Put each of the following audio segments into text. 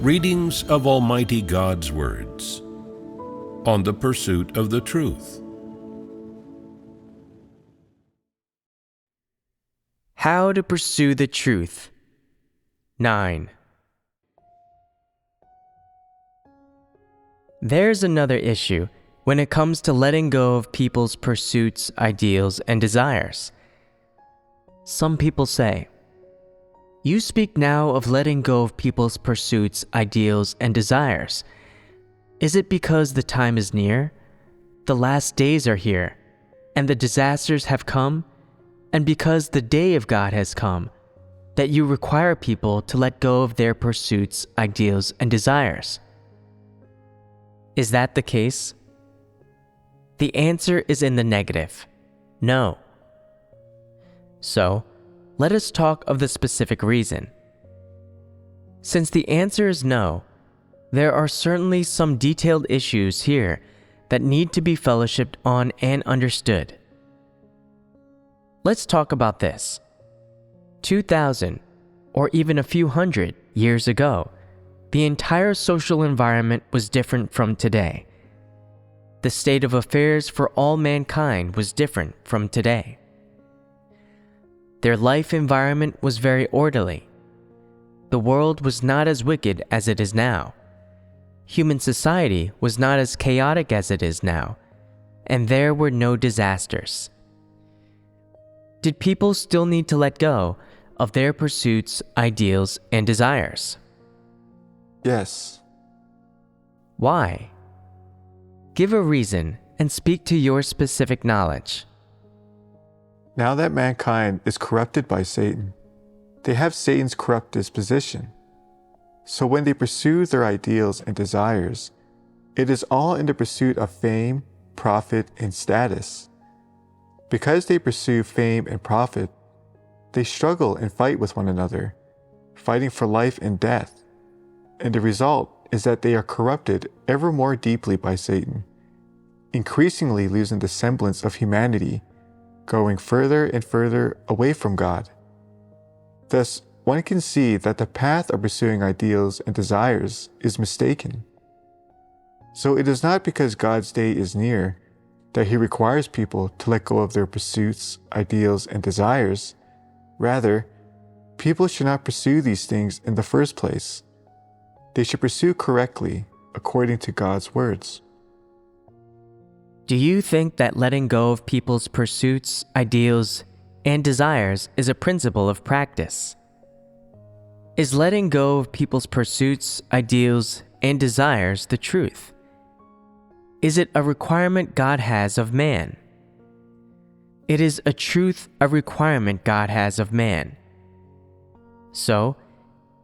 Readings of Almighty God's words on the pursuit of the truth. How to pursue the truth. 9. There's another issue when it comes to letting go of people's pursuits, ideals, and desires. Some people say, "You speak now of letting go of people's pursuits, ideals, and desires. Is it because the time is near? The last days are here, and the disasters have come, and because the day of God has come, that you require people to let go of their pursuits, ideals, and desires?" Is that the case? The answer is in the negative. No. So, let us talk of the specific reason. Since the answer is no, there are certainly some detailed issues here that need to be fellowshipped on and understood. Let's talk about this. 2,000, or even a few hundred years ago, the entire social environment was different from today. The state of affairs for all mankind was different from today. Their life environment was very orderly. The world was not as wicked as it is now. Human society was not as chaotic as it is now, and there were no disasters. Did people still need to let go of their pursuits, ideals, and desires? Yes. Why? Give a reason and speak to your specific knowledge. Now that mankind is corrupted by Satan, they have Satan's corrupt disposition. So when they pursue their ideals and desires, it is all in the pursuit of fame, profit, and status. Because they pursue fame and profit, they struggle and fight with one another, fighting for life and death. And the result is that they are corrupted ever more deeply by Satan, increasingly losing the semblance of humanity, going further and further away from God. Thus, one can see that the path of pursuing ideals and desires is mistaken. So it is not because God's day is near that He requires people to let go of their pursuits, ideals, and desires. Rather, people should not pursue these things in the first place. They should pursue correctly, according to God's words. Do you think that letting go of people's pursuits, ideals, and desires is a principle of practice? Is letting go of people's pursuits, ideals, and desires the truth? Is it a requirement God has of man? It is a truth, a requirement God has of man. So,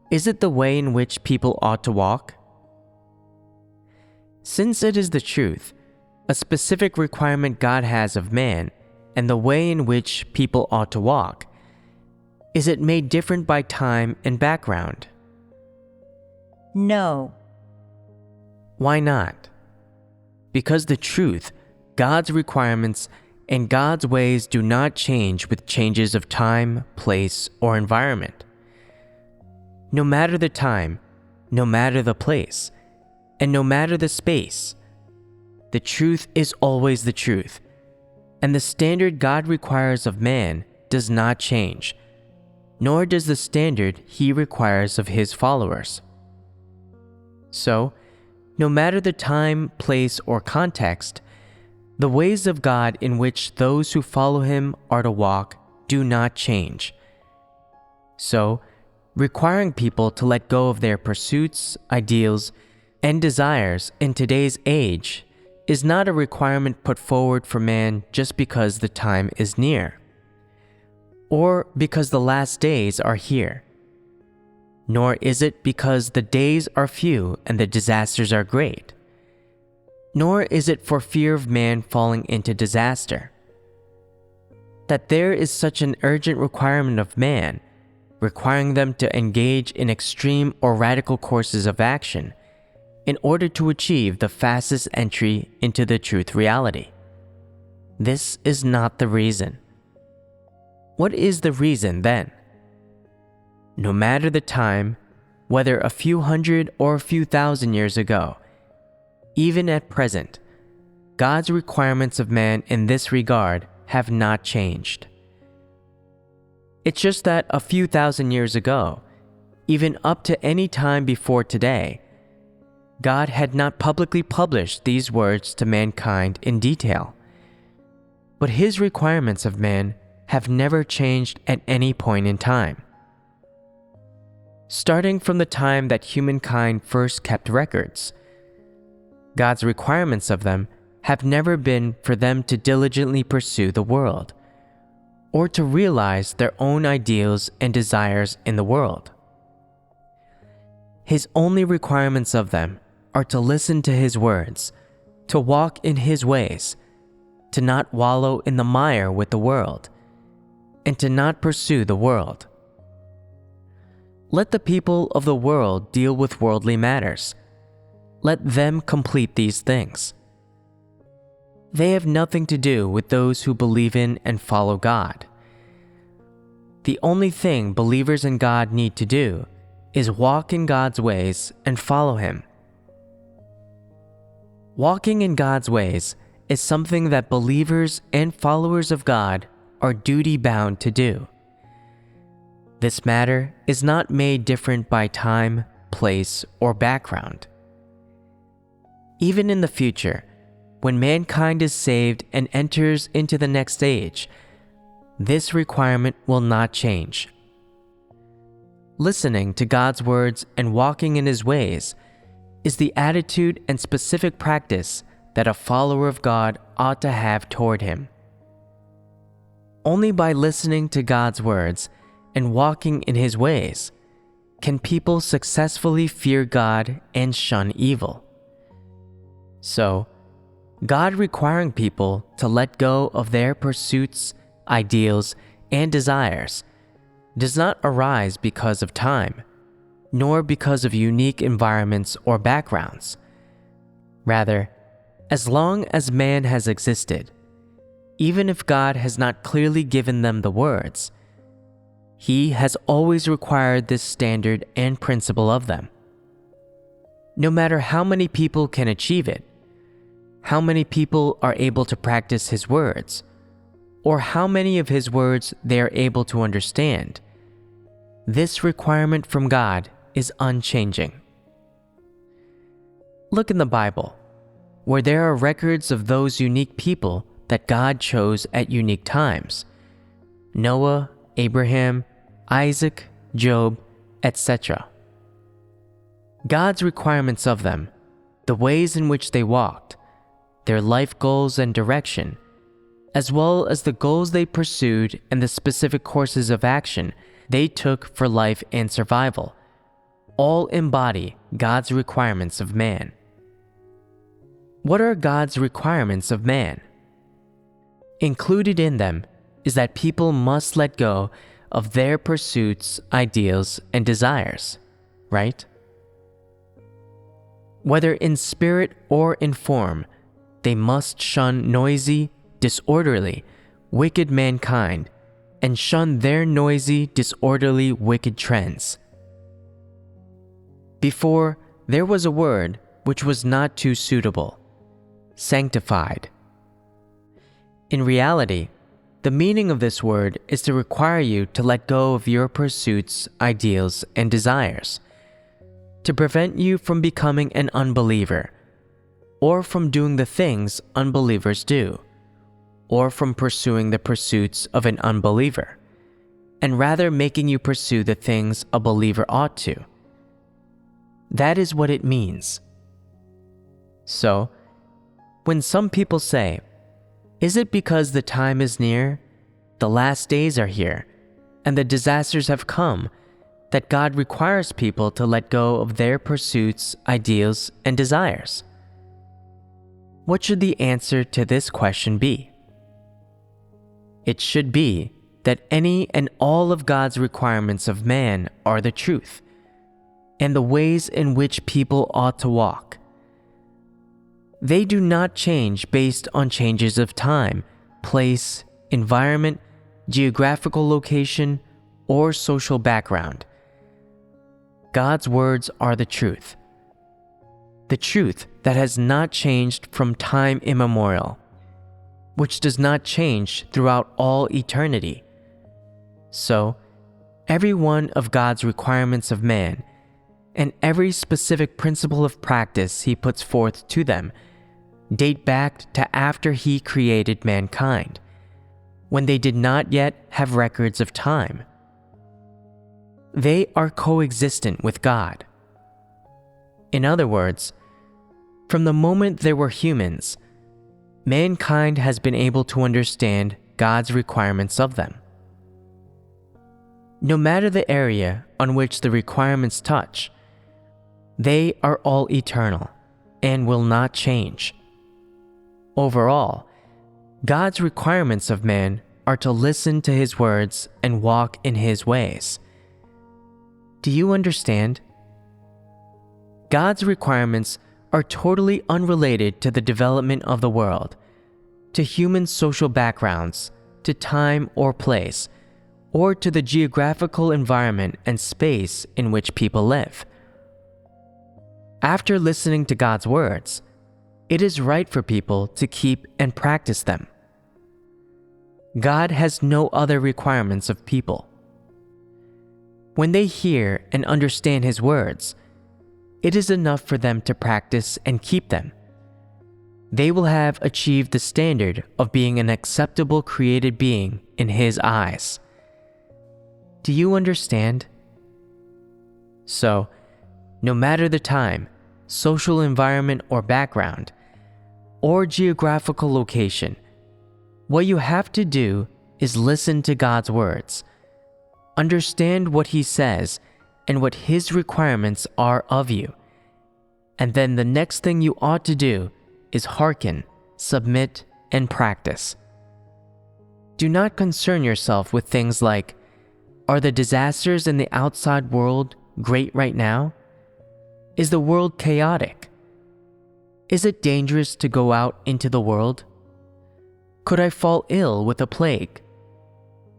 is it the way in which people ought to walk? Since it is the truth, a specific requirement God has of man, and the way in which people ought to walk, is it made different by time and background? No. Why not? Because the truth, God's requirements, and God's ways do not change with changes of time, place, or environment. No matter the time, no matter the place, and no matter the space, the truth is always the truth, and the standard God requires of man does not change, nor does the standard He requires of His followers. So, no matter the time, place, or context, the ways of God in which those who follow Him are to walk do not change. So, requiring people to let go of their pursuits, ideals, and desires in today's age is not a requirement put forward for man just because the time is near, or because the last days are here. Nor is it because the days are few and the disasters are great. Nor is it for fear of man falling into disaster. That there is such an urgent requirement of man, requiring them to engage in extreme or radical courses of action in order to achieve the fastest entry into the truth reality. This is not the reason. What is the reason then? No matter the time, whether a few hundred or a few thousand years ago. Even at present, God's requirements of man in this regard have not changed. It's just that a few thousand years ago, even up to any time before today, God had not publicly published these words to mankind in detail. But His requirements of man have never changed at any point in time. Starting from the time that humankind first kept records, God's requirements of them have never been for them to diligently pursue the world, or to realize their own ideals and desires in the world. His only requirements of them are to listen to His words, to walk in His ways, to not wallow in the mire with the world, and to not pursue the world. Let the people of the world deal with worldly matters. Let them complete these things. They have nothing to do with those who believe in and follow God. The only thing believers in God need to do is walk in God's ways and follow Him. Walking in God's ways is something that believers and followers of God are duty-bound to do. This matter is not made different by time, place, or background. Even in the future, when mankind is saved and enters into the next age, this requirement will not change. Listening to God's words and walking in His ways is the attitude and specific practice that a follower of God ought to have toward Him. Only by listening to God's words and walking in His ways can people successfully fear God and shun evil. So, God requiring people to let go of their pursuits, ideals, and desires does not arise because of time, nor because of unique environments or backgrounds. Rather, as long as man has existed, even if God has not clearly given them the words, He has always required this standard and principle of them. No matter how many people can achieve it, how many people are able to practice His words, or how many of His words they are able to understand, this requirement from God is unchanging. Look in the Bible, where there are records of those unique people that God chose at unique times: Noah, Abraham, Isaac, Job, etc. God's requirements of them, the ways in which they walked, their life goals and direction, as well as the goals they pursued and the specific courses of action they took for life and survival, all embody God's requirements of man. What are God's requirements of man? Included in them is that people must let go of their pursuits, ideals, and desires, right? Whether in spirit or in form, they must shun noisy, disorderly, wicked mankind and shun their noisy, disorderly, wicked trends. Before, there was a word which was not too suitable: sanctified. In reality, the meaning of this word is to require you to let go of your pursuits, ideals, and desires, to prevent you from becoming an unbeliever, or from doing the things unbelievers do, or from pursuing the pursuits of an unbeliever, and rather making you pursue the things a believer ought to. That is what it means. So, when some people say, "Is it because the time is near, the last days are here, and the disasters have come, that God requires people to let go of their pursuits, ideals, and desires?" What should the answer to this question be? It should be that any and all of God's requirements of man are the truth, and the ways in which people ought to walk. They do not change based on changes of time, place, environment, geographical location, or social background. God's words are the truth that has not changed from time immemorial, which does not change throughout all eternity. So, every one of God's requirements of man and every specific principle of practice he puts forth to them date back to after he created mankind, when they did not yet have records of time. They are coexistent with God. In other words, from the moment there were humans, mankind has been able to understand God's requirements of them. No matter the area on which the requirements touch, they are all eternal and will not change. Overall, God's requirements of man are to listen to his words and walk in his ways. Do you understand? God's requirements are totally unrelated to the development of the world, to human social backgrounds, to time or place, or to the geographical environment and space in which people live. After listening to God's words, it is right for people to keep and practice them. God has no other requirements of people. When they hear and understand his words, it is enough for them to practice and keep them. They will have achieved the standard of being an acceptable created being in his eyes. Do you understand? So, no matter the time, social environment or background, or geographical location, what you have to do is listen to God's words, understand what he says and what his requirements are of you, and then the next thing you ought to do is hearken, submit, and practice. Do not concern yourself with things like, are the disasters in the outside world great right now? Is the world chaotic? Is it dangerous to go out into the world? Could I fall ill with a plague?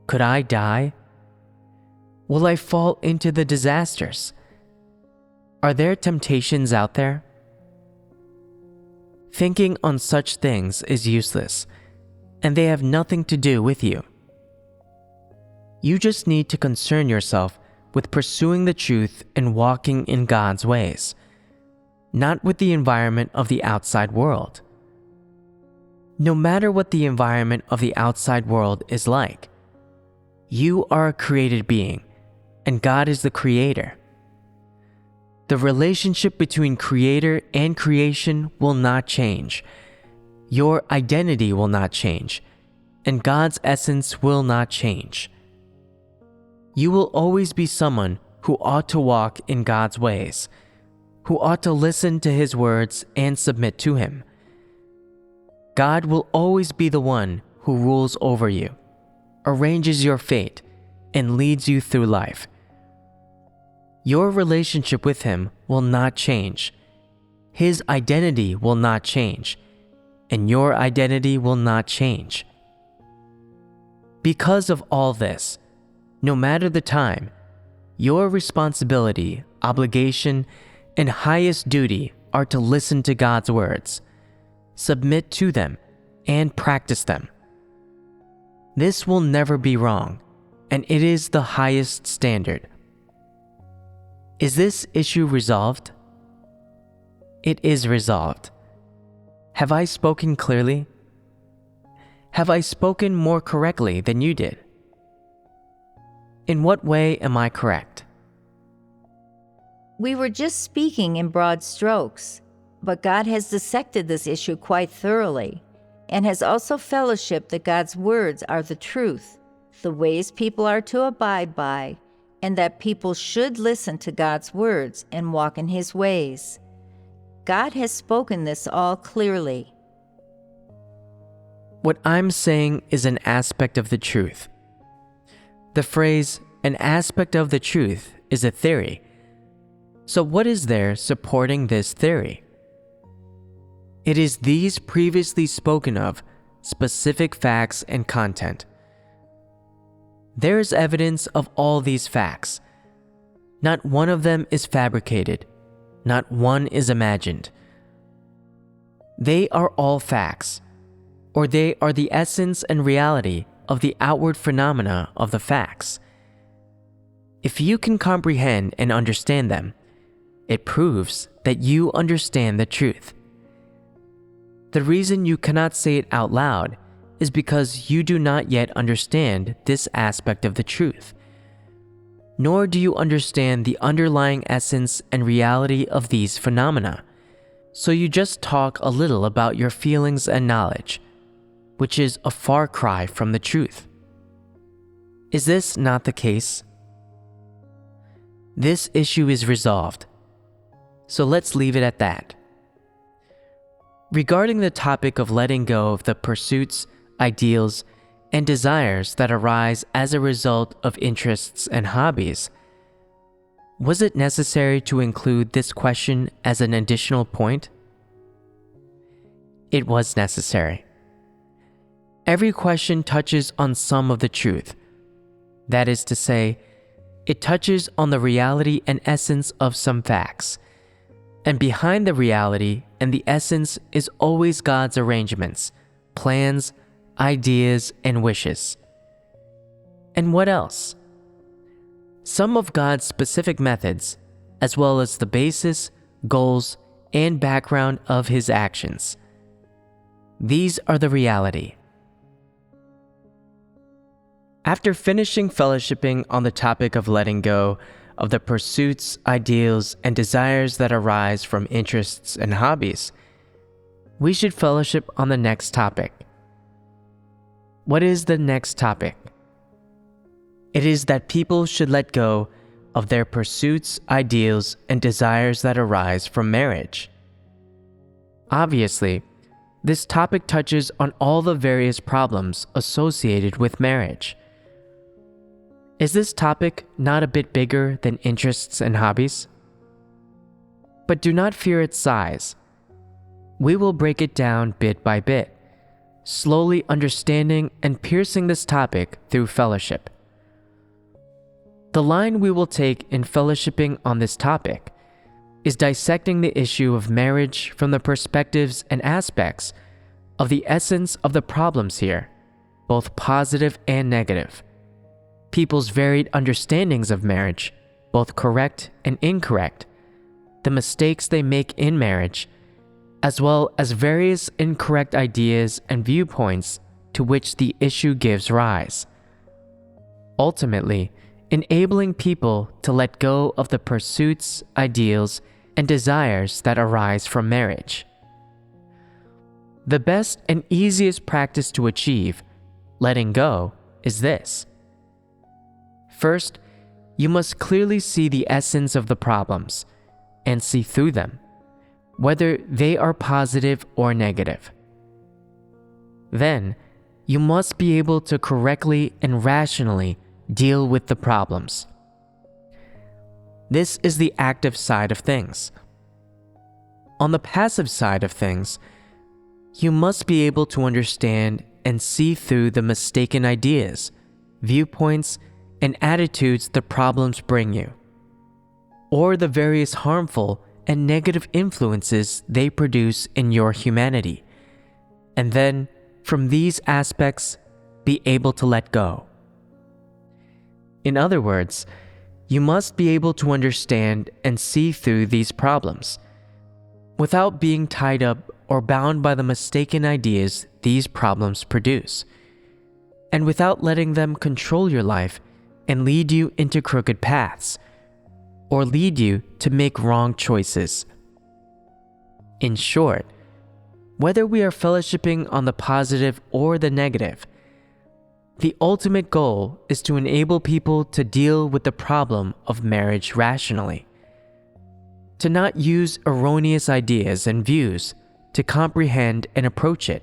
Could I die? Will I fall into the disasters? Are there temptations out there? Thinking on such things is useless, and they have nothing to do with you. You just need to concern yourself with pursuing the truth and walking in God's ways, not with the environment of the outside world. No matter what the environment of the outside world is like, you are a created being, and God is the creator. The relationship between creator and creation will not change. Your identity will not change, and God's essence will not change. You will always be someone who ought to walk in God's ways, who ought to listen to his words and submit to him. God will always be the one who rules over you, arranges your fate, and leads you through life. Your relationship with him will not change. His identity will not change, and your identity will not change. Because of all this, no matter the time, your responsibility, obligation, and highest duty are to listen to God's words, submit to them, and practice them. This will never be wrong, and it is the highest standard. Is this issue resolved? It is resolved. Have I spoken clearly? Have I spoken more correctly than you did? In what way am I correct? We were just speaking in broad strokes, but God has dissected this issue quite thoroughly and has also fellowshipped that God's words are the truth, the ways people are to abide by, and that people should listen to God's words and walk in his ways. God has spoken this all clearly. What I'm saying is an aspect of the truth. The phrase, an aspect of the truth, is a theory. So what is there supporting this theory? It is these previously spoken of specific facts and content. There is evidence of all these facts. Not one of them is fabricated. Not one is imagined. They are all facts, or they are the essence and reality of the outward phenomena of the facts. If you can comprehend and understand them, it proves that you understand the truth. The reason you cannot say it out loud is because you do not yet understand this aspect of the truth, nor do you understand the underlying essence and reality of these phenomena. So you just talk a little about your feelings and knowledge, which is a far cry from the truth. Is this not the case? This issue is resolved, so let's leave it at that. Regarding the topic of letting go of the pursuits, ideals, and desires that arise as a result of interests and hobbies, was it necessary to include this question as an additional point? It was necessary. Every question touches on some of the truth. That is to say, it touches on the reality and essence of some facts. And behind the reality and the essence is always God's arrangements, plans, ideas, and wishes. And what else? Some of God's specific methods, as well as the basis, goals, and background of His actions. These are the reality. After finishing fellowshipping on the topic of letting go of the pursuits, ideals, and desires that arise from interests and hobbies, we should fellowship on the next topic. What is the next topic? It is that people should let go of their pursuits, ideals, and desires that arise from marriage. Obviously, this topic touches on all the various problems associated with marriage. Is this topic not a bit bigger than interests and hobbies? But do not fear its size. We will break it down bit by bit, slowly understanding and piercing this topic through fellowship. The line we will take in fellowshipping on this topic is dissecting the issue of marriage from the perspectives and aspects of the essence of the problems here, both positive and negative. People's varied understandings of marriage, both correct and incorrect, the mistakes they make in marriage, as well as various incorrect ideas and viewpoints to which the issue gives rise. Ultimately, enabling people to let go of the pursuits, ideals, and desires that arise from marriage. The best and easiest practice to achieve letting go is this. First, you must clearly see the essence of the problems and see through them, whether they are positive or negative. Then, you must be able to correctly and rationally deal with the problems. This is the active side of things. On the passive side of things, you must be able to understand and see through the mistaken ideas, viewpoints, and attitudes the problems bring you, or the various harmful and negative influences they produce in your humanity, and then, from these aspects, be able to let go. In other words, you must be able to understand and see through these problems, without being tied up or bound by the mistaken ideas these problems produce, and without letting them control your life and lead you into crooked paths, or lead you to make wrong choices. In short, whether we are fellowshipping on the positive or the negative, the ultimate goal is to enable people to deal with the problem of marriage rationally, to not use erroneous ideas and views to comprehend and approach it,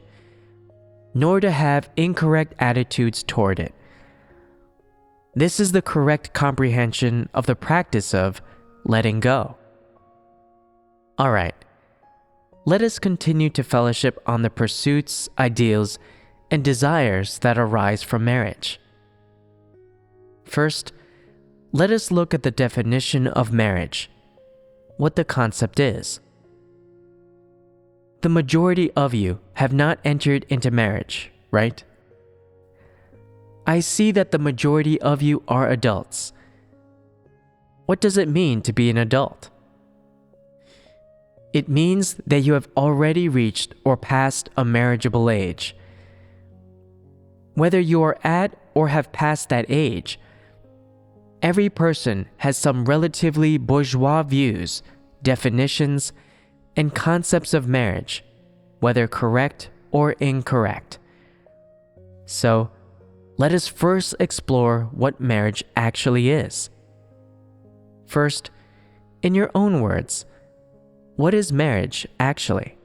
nor to have incorrect attitudes toward it. This is the correct comprehension of the practice of letting go. All right, let us continue to fellowship on the pursuits, ideals, and desires that arise from marriage. First, let us look at the definition of marriage, what the concept is. The majority of you have not entered into marriage, right? I see that the majority of you are adults. What does it mean to be an adult? It means that you have already reached or passed a marriageable age. Whether you are at or have passed that age, every person has some relatively bourgeois views, definitions, and concepts of marriage, whether correct or incorrect. So, let us first explore what marriage actually is. First, in your own words, what is marriage actually?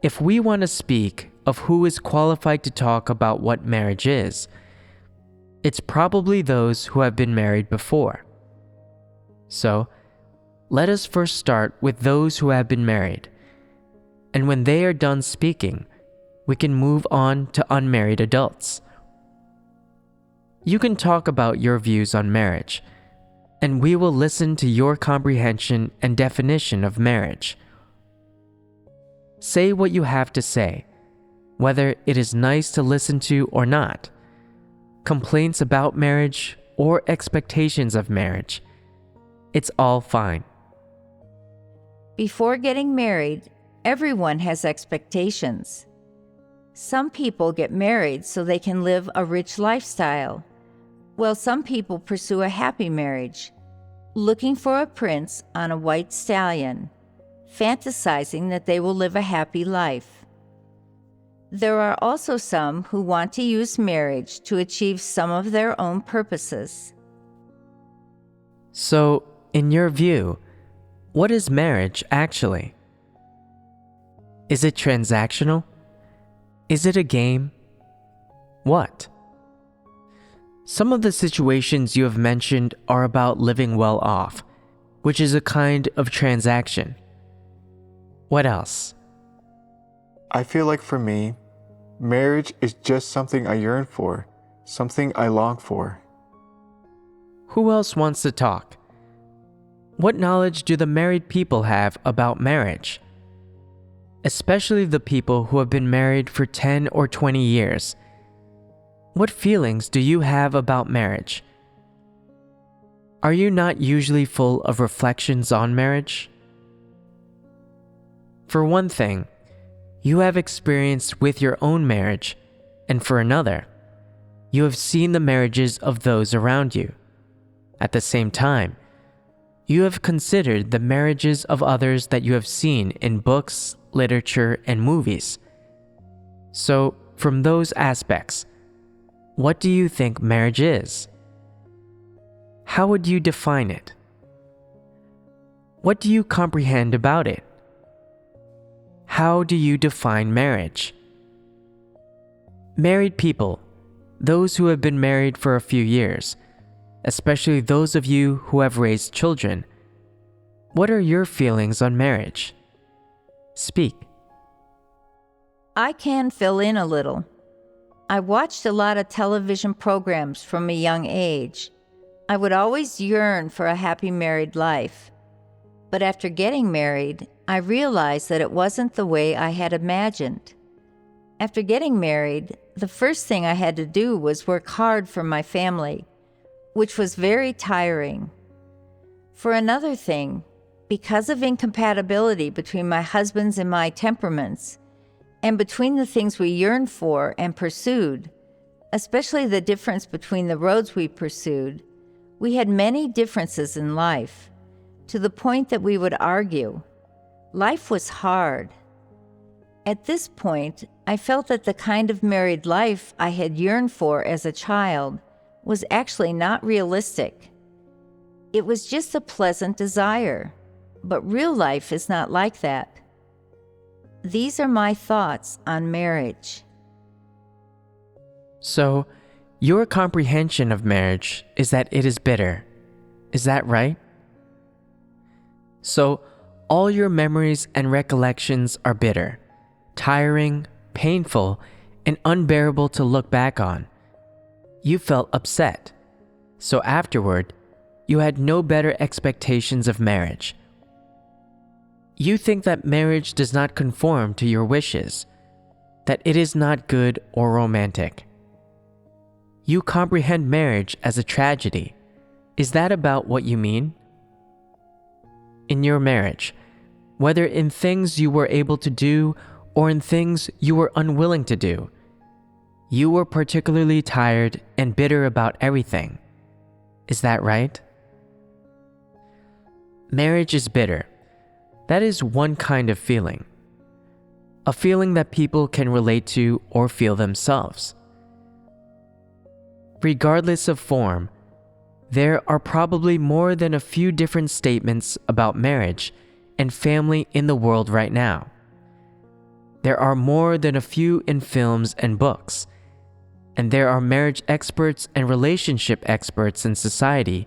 If we want to speak of who is qualified to talk about what marriage is, it's probably those who have been married before. So, let us first start with those who have been married, and when they are done speaking, we can move on to unmarried adults. You can talk about your views on marriage, and we will listen to your comprehension and definition of marriage. Say what you have to say, whether it is nice to listen to or not, complaints about marriage or expectations of marriage. It's all fine. Before getting married, everyone has expectations. Some people get married so they can live a rich lifestyle, while some people pursue a happy marriage, looking for a prince on a white stallion, fantasizing that they will live a happy life. There are also some who want to use marriage to achieve some of their own purposes. So, in your view, what is marriage actually? Is it transactional? Is it a game? What? Some of the situations you have mentioned are about living well off, which is a kind of transaction. What else? I feel like for me, marriage is just something I yearn for, something I long for. Who else wants to talk? What knowledge do the married people have about marriage? Especially the people who have been married for 10 or 20 years. What feelings do you have about marriage? Are you not usually full of reflections on marriage? For one thing, you have experience with your own marriage, and for another, you have seen the marriages of those around you. At the same time, you have considered the marriages of others that you have seen in books, literature, and movies. So, from those aspects, what do you think marriage is? How would you define it? What do you comprehend about it? How do you define marriage? Married people, those who have been married for a few years, especially those of you who have raised children, what are your feelings on marriage? Speak. I can fill in a little. I watched a lot of television programs from a young age. I would always yearn for a happy married life. But after getting married, I realized that it wasn't the way I had imagined. After getting married, the first thing I had to do was work hard for my family, which was very tiring. For another thing, because of incompatibility between my husband's and my temperaments, and between the things we yearned for and pursued, especially the difference between the roads we pursued, we had many differences in life, to the point that we would argue. Life was hard. At this point, I felt that the kind of married life I had yearned for as a child was actually not realistic. It was just a pleasant desire, but real life is not like that. These are my thoughts on marriage. So, your comprehension of marriage is that it is bitter. Is that right? So, all your memories and recollections are bitter, tiring, painful, and unbearable to look back on. You felt upset, so afterward, you had no better expectations of marriage. You think that marriage does not conform to your wishes, that it is not good or romantic. You comprehend marriage as a tragedy. Is that about what you mean? In your marriage, whether in things you were able to do or in things you were unwilling to do, you were particularly tired and bitter about everything. Is that right? Marriage is bitter. That is one kind of feeling. A feeling that people can relate to or feel themselves. Regardless of form, there are probably more than a few different statements about marriage and family in the world right now. There are more than a few in films and books, and there are marriage experts and relationship experts in society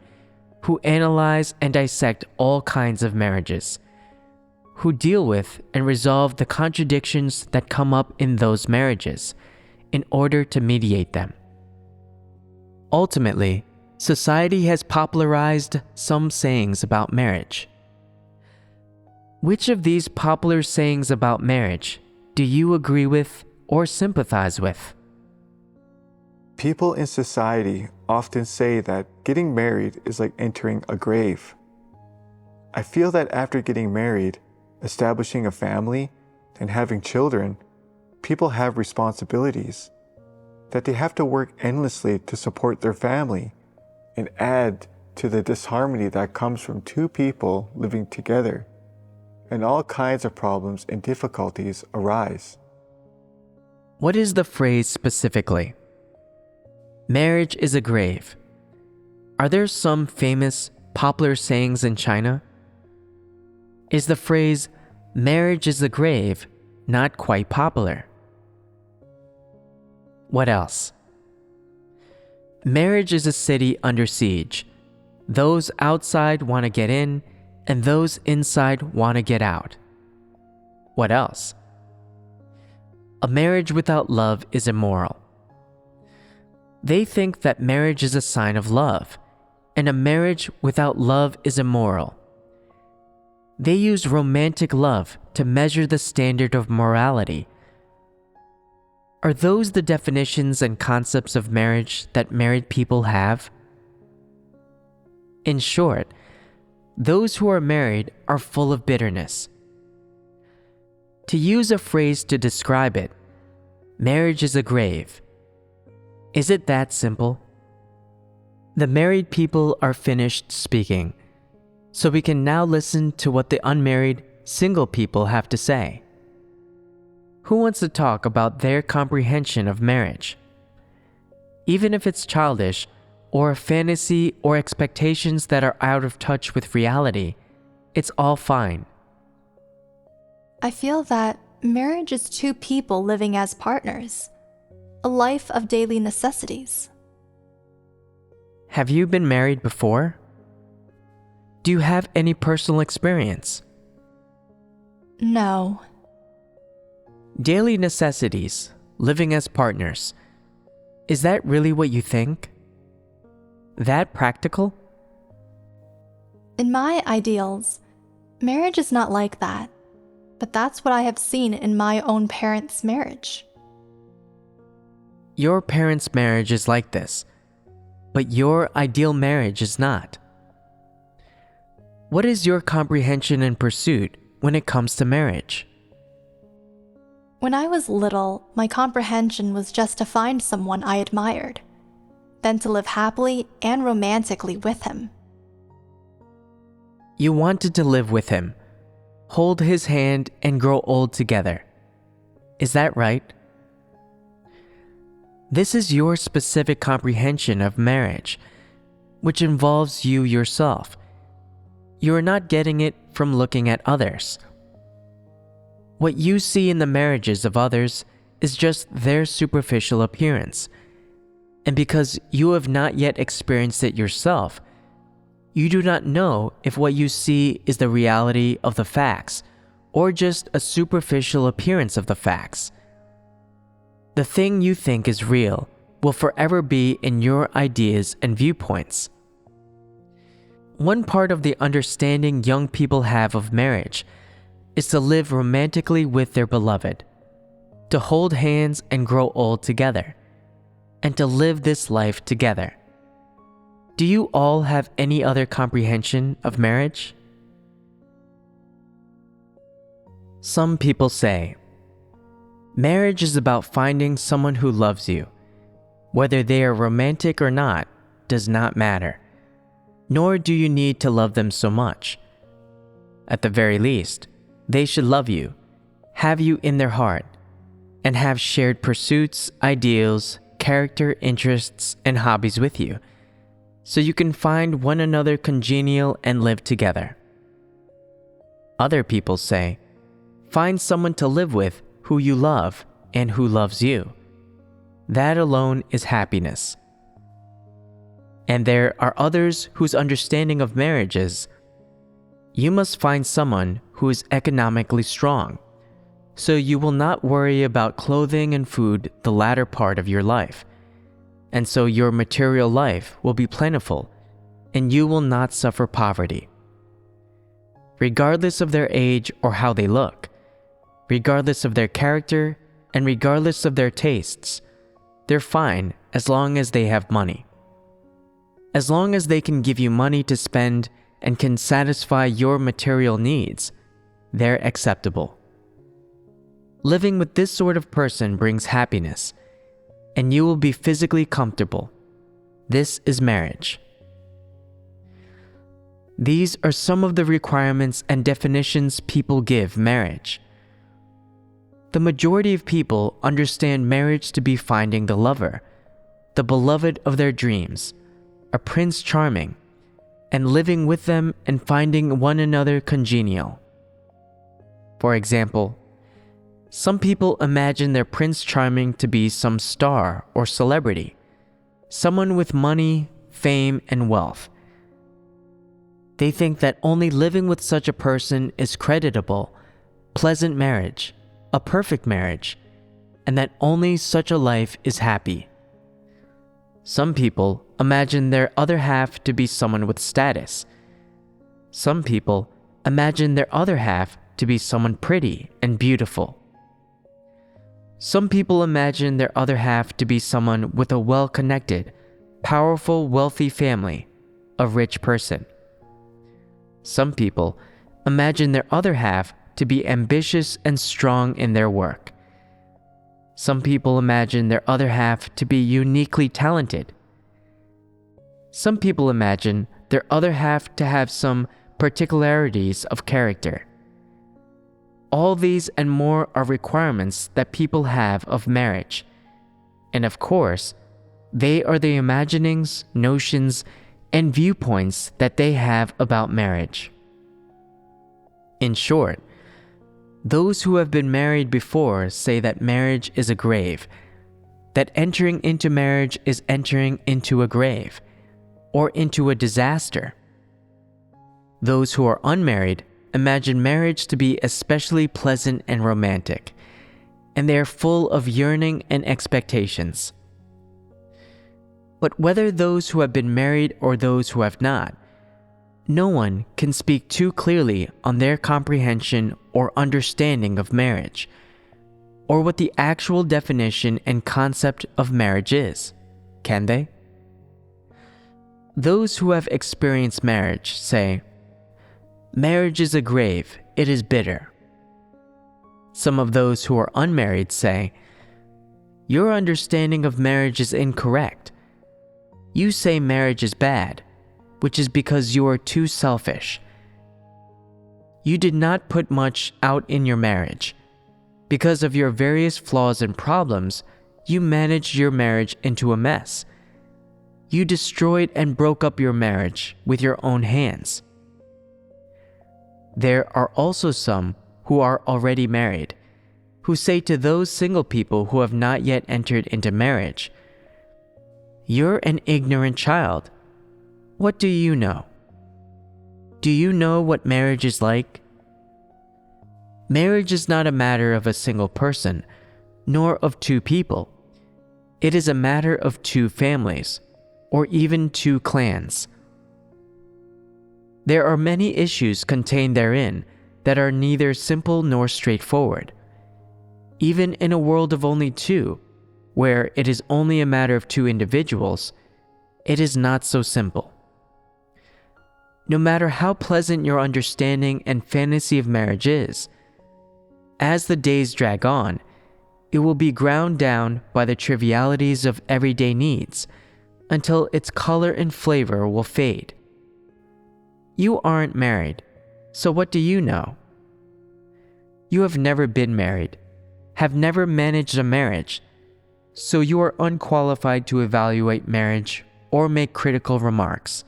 who analyze and dissect all kinds of marriages, who deal with and resolve the contradictions that come up in those marriages in order to mediate them. Ultimately, society has popularized some sayings about marriage. Which of these popular sayings about marriage do you agree with or sympathize with? People in society often say that getting married is like entering a grave. I feel that after getting married, establishing a family, and having children, people have responsibilities, that they have to work endlessly to support their family and add to the disharmony that comes from two people living together, and all kinds of problems and difficulties arise. What is the phrase specifically? Marriage is a grave. Are there some famous, popular sayings in China? Is the phrase, marriage is a grave, not quite popular? What else? Marriage is a city under siege. Those outside want to get in, and those inside want to get out. What else? A marriage without love is immoral. They think that marriage is a sign of love, and a marriage without love is immoral. They use romantic love to measure the standard of morality. Are those the definitions and concepts of marriage that married people have? In short, those who are married are full of bitterness. To use a phrase to describe it, marriage is a grave. Is it that simple? The married people are finished speaking, so we can now listen to what the unmarried, single people have to say. Who wants to talk about their comprehension of marriage? Even if it's childish, or a fantasy or expectations that are out of touch with reality, it's all fine. I feel that marriage is two people living as partners, a life of daily necessities. Have you been married before? Do you have any personal experience? No. Daily necessities, living as partners. Is that really what you think? That practical? In my ideals, marriage is not like that, but that's what I have seen in my own parents' marriage. Your parents' marriage is like this, but your ideal marriage is not. What is your comprehension and pursuit when it comes to marriage? When I was little, my comprehension was just to find someone I admired, then to live happily and romantically with him. You wanted to live with him, hold his hand, and grow old together. Is that right? This is your specific comprehension of marriage, which involves you yourself. You are not getting it from looking at others. What you see in the marriages of others is just their superficial appearance. And because you have not yet experienced it yourself, you do not know if what you see is the reality of the facts or just a superficial appearance of the facts. The thing you think is real will forever be in your ideas and viewpoints. One part of the understanding young people have of marriage is to live romantically with their beloved, to hold hands and grow old together, and to live this life together. Do you all have any other comprehension of marriage? Some people say, marriage is about finding someone who loves you. Whether they are romantic or not does not matter, nor do you need to love them so much. At the very least, they should love you, have you in their heart, and have shared pursuits, ideals, character, interests, and hobbies with you, so you can find one another congenial and live together. Other people say, find someone to live with who you love and who loves you. That alone is happiness. And there are others whose understanding of marriage is, you must find someone who is economically strong, so you will not worry about clothing and food the latter part of your life, and so your material life will be plentiful, and you will not suffer poverty. Regardless of their age or how they look, regardless of their character, and regardless of their tastes, they're fine as long as they have money. As long as they can give you money to spend and can satisfy your material needs, they're acceptable. Living with this sort of person brings happiness, and you will be physically comfortable. This is marriage. These are some of the requirements and definitions people give marriage. The majority of people understand marriage to be finding the lover, the beloved of their dreams, a prince charming, and living with them and finding one another congenial. For example, some people imagine their prince charming to be some star or celebrity, someone with money, fame, and wealth. They think that only living with such a person is creditable, pleasant marriage, a perfect marriage, and that only such a life is happy. Some people imagine their other half to be someone with status. Some people imagine their other half to be someone pretty and beautiful. Some people imagine their other half to be someone with a well-connected, powerful, wealthy family, a rich person. Some people imagine their other half to be ambitious and strong in their work. Some people imagine their other half to be uniquely talented. Some people imagine their other half to have some particularities of character. All these and more are requirements that people have of marriage. And of course, they are the imaginings, notions, and viewpoints that they have about marriage. In short, those who have been married before say that marriage is a grave, that entering into marriage is entering into a grave, or into a disaster. Those who are unmarried imagine marriage to be especially pleasant and romantic, and they are full of yearning and expectations. But whether those who have been married or those who have not, no one can speak too clearly on their comprehension or understanding of marriage, or what the actual definition and concept of marriage is, can they? Those who have experienced marriage say, marriage is a grave, it is bitter. Some of those who are unmarried say, your understanding of marriage is incorrect. You say marriage is bad, which is because you are too selfish. You did not put much out in your marriage. Because of your various flaws and problems, you managed your marriage into a mess. You destroyed and broke up your marriage with your own hands. There are also some who are already married, who say to those single people who have not yet entered into marriage, you're an ignorant child. What do you know? Do you know what marriage is like? Marriage is not a matter of a single person, nor of two people. It is a matter of two families, or even two clans. There are many issues contained therein that are neither simple nor straightforward. Even in a world of only two, where it is only a matter of two individuals, it is not so simple. No matter how pleasant your understanding and fantasy of marriage is, as the days drag on, it will be ground down by the trivialities of everyday needs until its color and flavor will fade. You aren't married, so what do you know? You have never been married, have never managed a marriage, so you are unqualified to evaluate marriage or make critical remarks.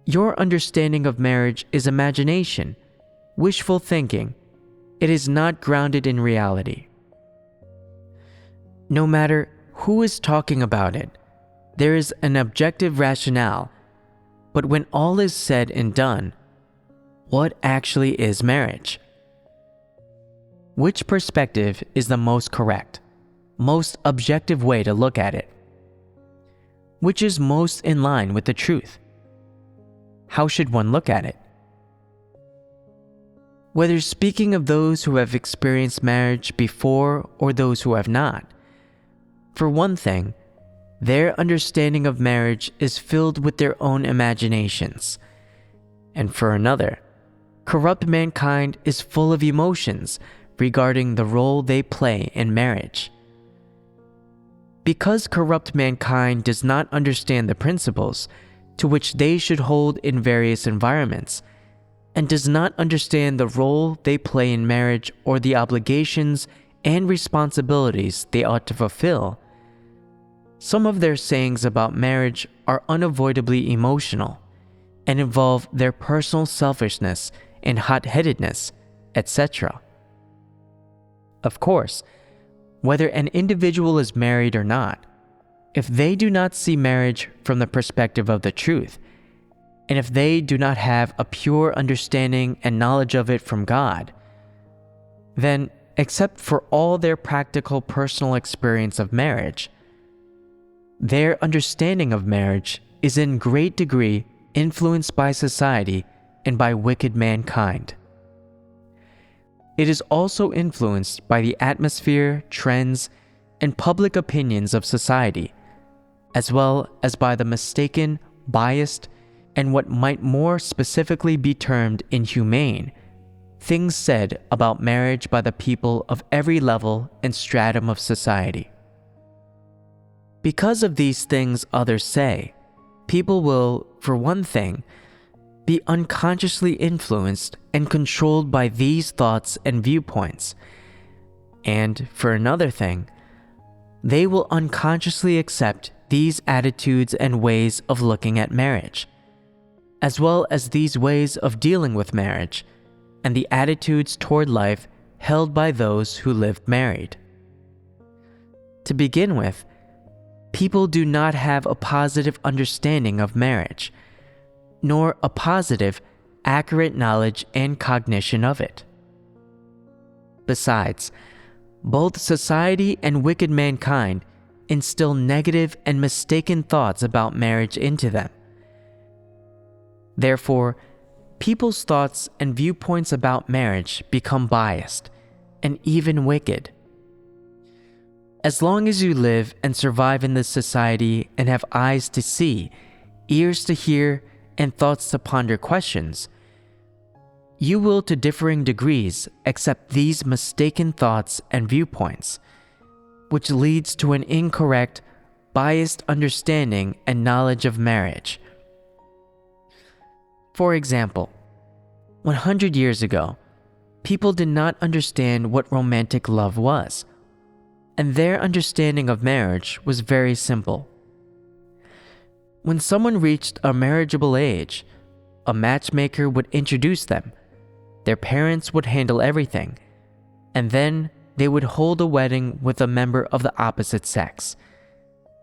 Your understanding of marriage is imagination, wishful thinking. It is not grounded in reality. No matter who is talking about it, there is an objective rationale, but when all is said and done, what actually is marriage? Which perspective is the most correct, most objective way to look at it? Which is most in line with the truth? How should one look at it? Whether speaking of those who have experienced marriage before or those who have not, for one thing, their understanding of marriage is filled with their own imaginations, and for another, corrupt mankind is full of emotions regarding the role they play in marriage. Because corrupt mankind does not understand the principles to which they should hold in various environments, and does not understand the role they play in marriage or the obligations and responsibilities they ought to fulfill, some of their sayings about marriage are unavoidably emotional and involve their personal selfishness and hot-headedness, etc. Of course, whether an individual is married or not, if they do not see marriage from the perspective of the truth, and if they do not have a pure understanding and knowledge of it from God, then, except for all their practical personal experience of marriage, their understanding of marriage is in great degree influenced by society and by wicked mankind. It is also influenced by the atmosphere, trends, and public opinions of society, as well as by the mistaken, biased, and what might more specifically be termed inhumane things said about marriage by the people of every level and stratum of society. Because of these things others say, people will, for one thing, be unconsciously influenced and controlled by these thoughts and viewpoints, and for another thing, they will unconsciously accept these attitudes and ways of looking at marriage, as well as these ways of dealing with marriage and the attitudes toward life held by those who lived married. To begin with, people do not have a positive understanding of marriage, nor a positive, accurate knowledge and cognition of it. Besides, both society and wicked mankind instill negative and mistaken thoughts about marriage into them. Therefore, people's thoughts and viewpoints about marriage become biased and even wicked. As long as you live and survive in this society and have eyes to see, ears to hear, and thoughts to ponder questions, you will to differing degrees accept these mistaken thoughts and viewpoints, which leads to an incorrect, biased understanding and knowledge of marriage. For example, 100 years ago, people did not understand what romantic love was, and their understanding of marriage was very simple. When someone reached a marriageable age, a matchmaker would introduce them, their parents would handle everything, and then they would hold a wedding with a member of the opposite sex,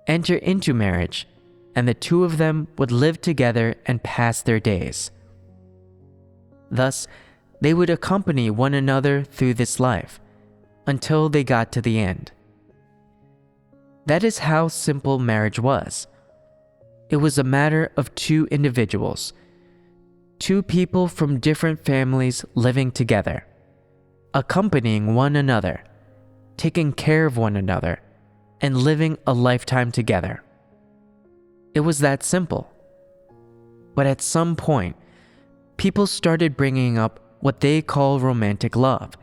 enter into marriage, and the two of them would live together and pass their days. Thus, they would accompany one another through this life, until they got to the end. That is how simple marriage was. It was a matter of two individuals, two people from different families living together, accompanying one another, taking care of one another, and living a lifetime together. It was that simple. But at some point, people started bringing up what they call romantic love,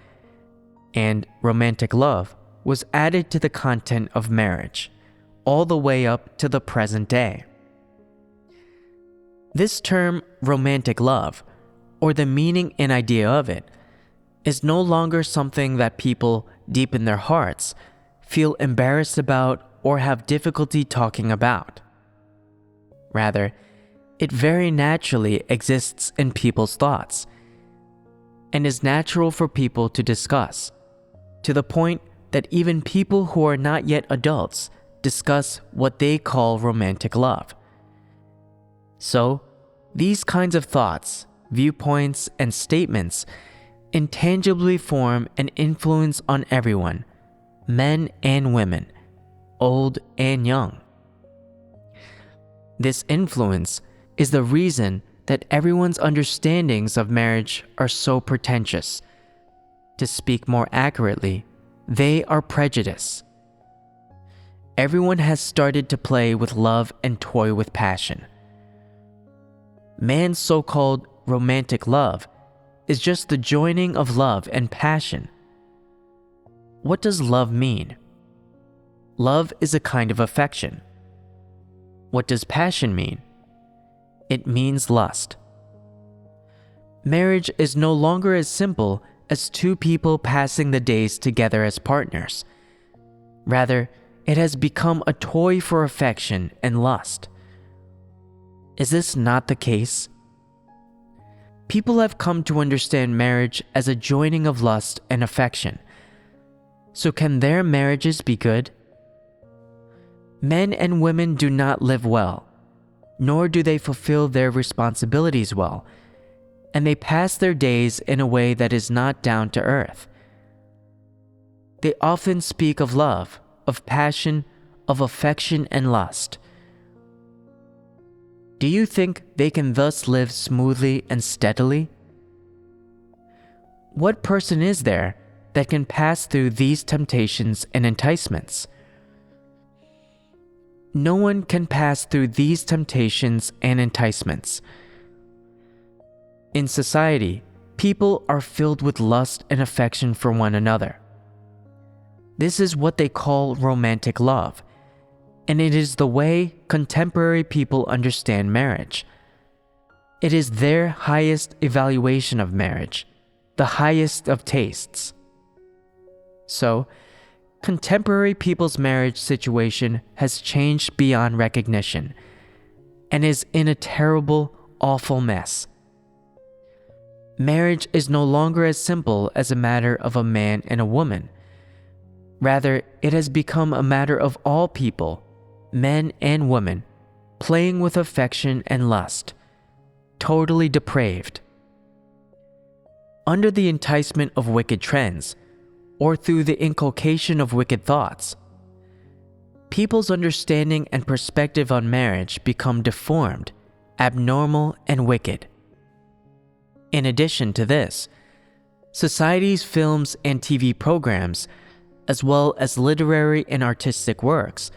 and romantic love was added to the content of marriage, all the way up to the present day. This term, romantic love, or the meaning and idea of it, is no longer something that people deep in their hearts feel embarrassed about or have difficulty talking about. Rather, it very naturally exists in people's thoughts and is natural for people to discuss, to the point that even people who are not yet adults discuss what they call romantic love. So, these kinds of thoughts, viewpoints, and statements intangibly form an influence on everyone, men and women, old and young. This influence is the reason that everyone's understandings of marriage are so pretentious. To speak more accurately, they are prejudiced. Everyone has started to play with love and toy with passion. Man's so-called romantic love is just the joining of love and passion. What does love mean? Love is a kind of affection. What does passion mean? It means lust. Marriage is no longer as simple as two people passing the days together as partners. Rather, it has become a toy for affection and lust. Is this not the case? People have come to understand marriage as a joining of lust and affection. So can their marriages be good? Men and women do not live well, nor do they fulfill their responsibilities well, and they pass their days in a way that is not down to earth. They often speak of love, of passion, of affection and lust. Do you think they can thus live smoothly and steadily? What person is there that can pass through these temptations and enticements? No one can pass through these temptations and enticements. In society, people are filled with lust and affection for one another. This is what they call romantic love, and it is the way contemporary people understand marriage. It is their highest evaluation of marriage, the highest of tastes. So, contemporary people's marriage situation has changed beyond recognition and is in a terrible, awful mess. Marriage is no longer as simple as a matter of a man and a woman. Rather, it has become a matter of all people, men and women, playing with affection and lust, totally depraved. Under the enticement of wicked trends, or through the inculcation of wicked thoughts, people's understanding and perspective on marriage become deformed, abnormal, and wicked. In addition to this, society's films and TV programs, as well as literary and artistic works,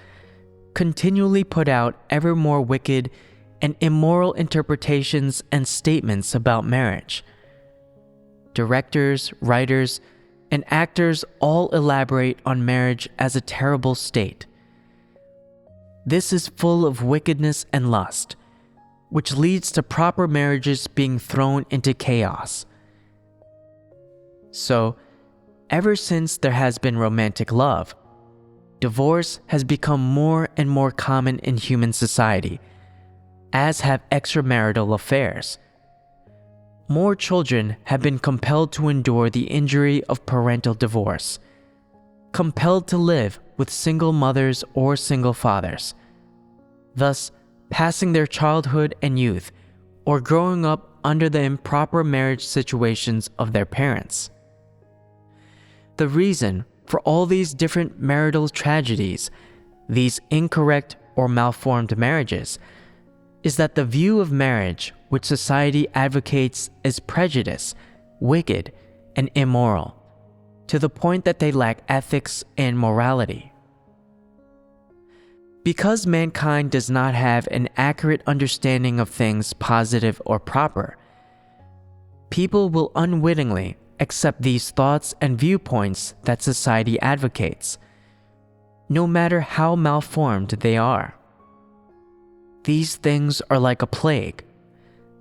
continually put out ever more wicked and immoral interpretations and statements about marriage. Directors, writers, and actors all elaborate on marriage as a terrible state. This is full of wickedness and lust, which leads to proper marriages being thrown into chaos. So, ever since there has been romantic love, divorce has become more and more common in human society, as have extramarital affairs. More children have been compelled to endure the injury of parental divorce, compelled to live with single mothers or single fathers, thus passing their childhood and youth or growing up under the improper marriage situations of their parents. The reason for all these different marital tragedies these incorrect or malformed marriages is that the view of marriage which society advocates is prejudiced, wicked, and immoral, to the point that they lack ethics and morality. Because mankind does not have an accurate understanding of things positive or proper, people will unwittingly accept these thoughts and viewpoints that society advocates, no matter how malformed they are. These things are like a plague,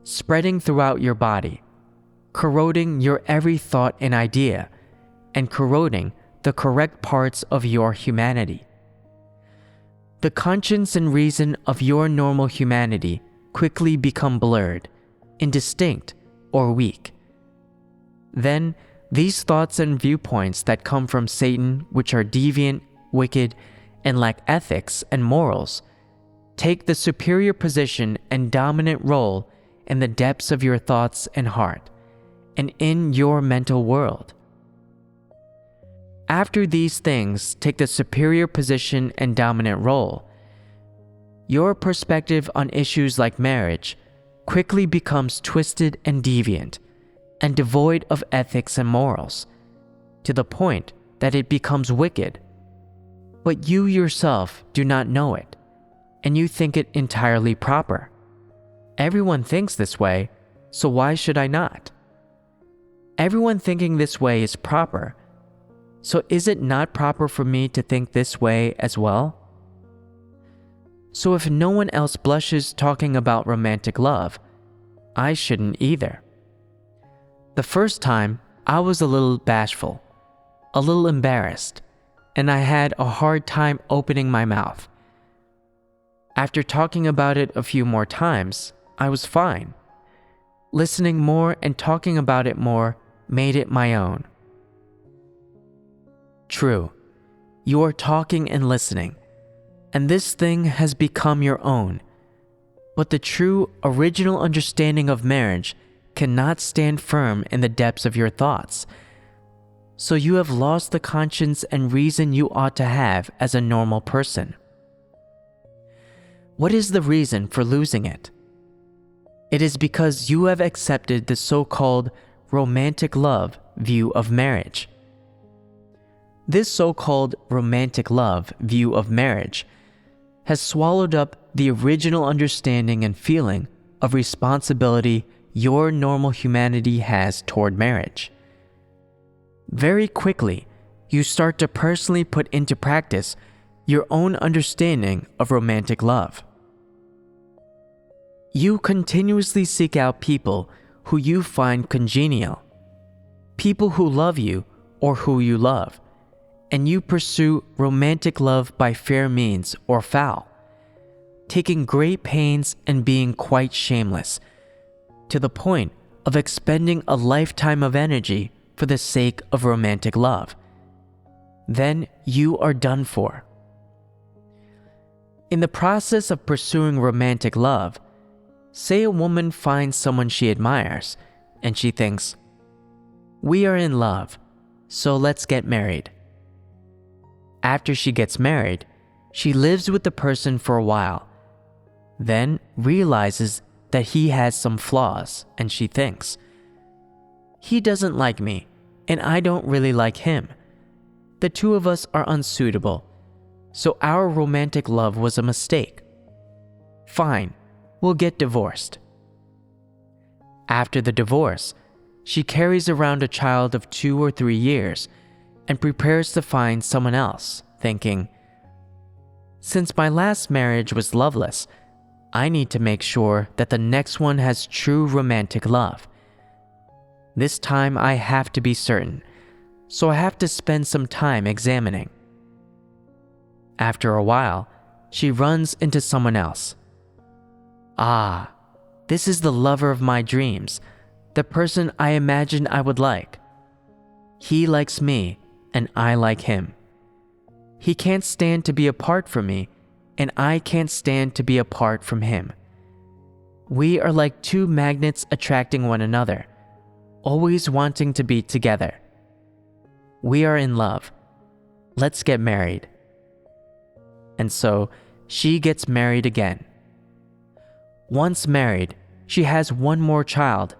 spreading throughout your body, corroding your every thought and idea, and corroding the correct parts of your humanity. The conscience and reason of your normal humanity quickly become blurred, indistinct, or weak. Then, these thoughts and viewpoints that come from Satan, which are deviant, wicked, and lack ethics and morals, take the superior position and dominant role in the depths of your thoughts and heart, and in your mental world. After these things take the superior position and dominant role, your perspective on issues like marriage quickly becomes twisted and deviant, and devoid of ethics and morals, to the point that it becomes wicked. But you yourself do not know it, and you think it entirely proper. Everyone thinks this way, so why should I not? Everyone thinking this way is proper, so is it not proper for me to think this way as well? So if no one else blushes talking about romantic love, I shouldn't either. The first time, I was a little bashful, a little embarrassed, and I had a hard time opening my mouth. After talking about it a few more times, I was fine. Listening more and talking about it more made it my own. True, you are talking and listening, and this thing has become your own. But the true, original understanding of marriage cannot stand firm in the depths of your thoughts. So you have lost the conscience and reason you ought to have as a normal person. What is the reason for losing it? It is because you have accepted the so-called romantic love view of marriage. This so-called romantic love view of marriage has swallowed up the original understanding and feeling of responsibility your normal humanity has toward marriage. Very quickly, you start to personally put into practice your own understanding of romantic love. You continuously seek out people who you find congenial, people who love you or who you love, and you pursue romantic love by fair means or foul, taking great pains and being quite shameless, to the point of expending a lifetime of energy for the sake of romantic love. Then you are done for. In the process of pursuing romantic love, say a woman finds someone she admires, and she thinks, "We are in love, so let's get married." After she gets married, she lives with the person for a while, then realizes that he has some flaws, and she thinks, "He doesn't like me, and I don't really like him. The two of us are unsuitable, so our romantic love was a mistake. Fine, we'll get divorced." After the divorce, she carries around a child of 2 or 3 years and prepares to find someone else, thinking, "Since my last marriage was loveless, I need to make sure that the next one has true romantic love. This time I have to be certain, so I have to spend some time examining." After a while, she runs into someone else. "Ah, this is the lover of my dreams, the person I imagined I would like. He likes me, and I like him. He can't stand to be apart from me, and I can't stand to be apart from him. We are like two magnets attracting one another, always wanting to be together. We are in love. Let's get married." and so she gets married again. Once married, she has one more child,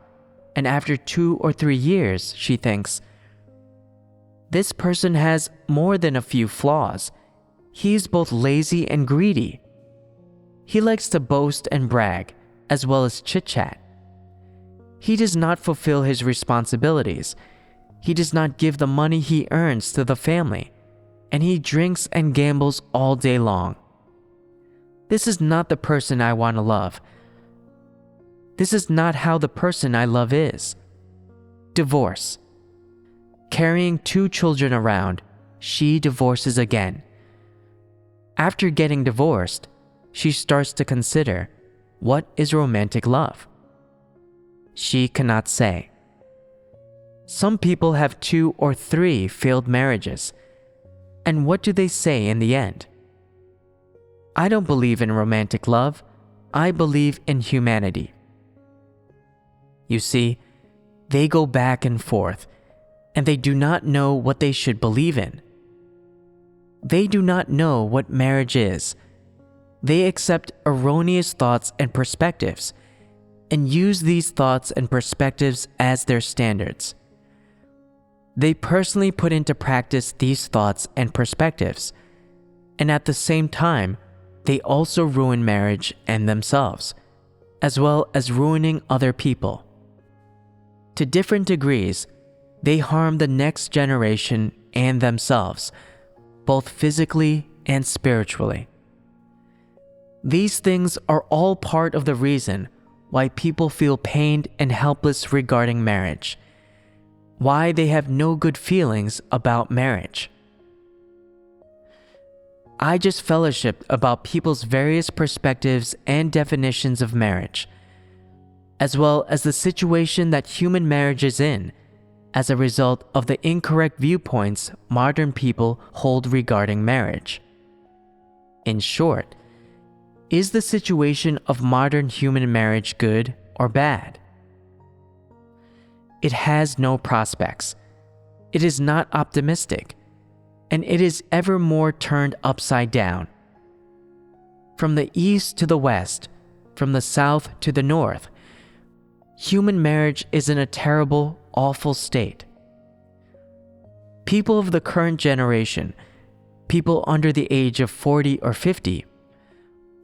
and after 2 or 3 years, she thinks, "This person has more than a few flaws. He's both lazy and greedy. He likes to boast and brag, as well as chit-chat. He does not fulfill his responsibilities. He does not give the money he earns to the family, and he drinks and gambles all day long. This is not the person I want to love. This is not how the person I love is." Divorce. Carrying 2 children around, she divorces again. After getting divorced, she starts to consider, what is romantic love? She cannot say. Some people have 2 or 3 failed marriages, and what do they say in the end? "I don't believe in romantic love. I believe in humanity." You see, they go back and forth, and they do not know what they should believe in. They do not know what marriage is. They accept erroneous thoughts and perspectives, and use these thoughts and perspectives as their standards. They personally put into practice these thoughts and perspectives, and at the same time, they also ruin marriage and themselves, as well as ruining other people. To different degrees, they harm the next generation and themselves, both physically and spiritually. These things are all part of the reason why people feel pained and helpless regarding marriage, why they have no good feelings about marriage. I just fellowshipped about people's various perspectives and definitions of marriage, as well as the situation that human marriage is in as a result of the incorrect viewpoints modern people hold regarding marriage. In short, is the situation of modern human marriage good or bad? It has no prospects. It is not optimistic, and it is ever more turned upside down. From the east to the west, from the south to the north, human marriage is in a terrible, awful state. People of the current generation, people under the age of 40 or 50,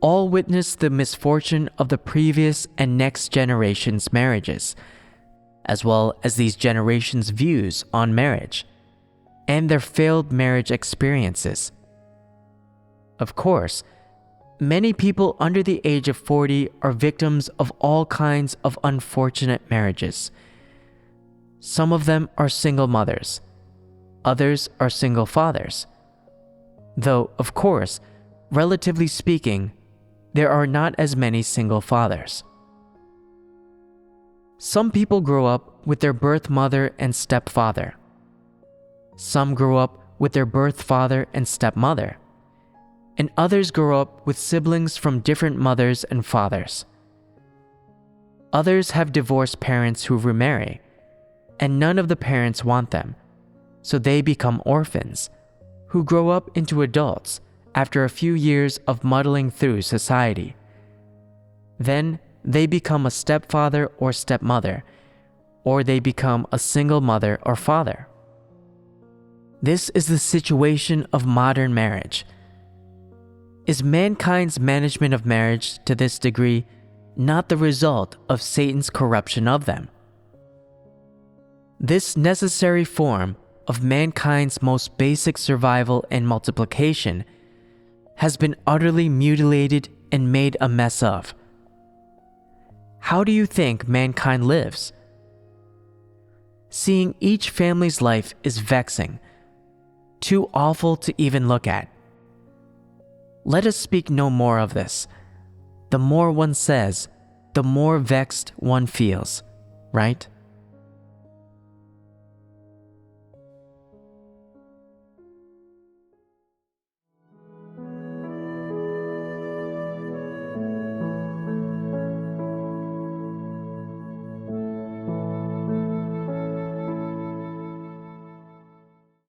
all witness the misfortune of the previous and next generation's marriages, as well as these generations' views on marriage, and their failed marriage experiences. Of course, many people under the age of 40 are victims of all kinds of unfortunate marriages. Some of them are single mothers. Others are single fathers. Though, of course, relatively speaking, there are not as many single fathers. Some people grow up with their birth mother and stepfather. Some grow up with their birth father and stepmother, and others grow up with siblings from different mothers and fathers. Others have divorced parents who remarry, and none of the parents want them, so they become orphans, who grow up into adults after a few years of muddling through society. Then they become a stepfather or stepmother, or they become a single mother or father. This is the situation of modern marriage. Is mankind's management of marriage to this degree not the result of Satan's corruption of them? This necessary form of mankind's most basic survival and multiplication has been utterly mutilated and made a mess of. How do you think mankind lives? Seeing each family's life is vexing, too awful to even look at. Let us speak no more of this. The more one says, the more vexed one feels, right?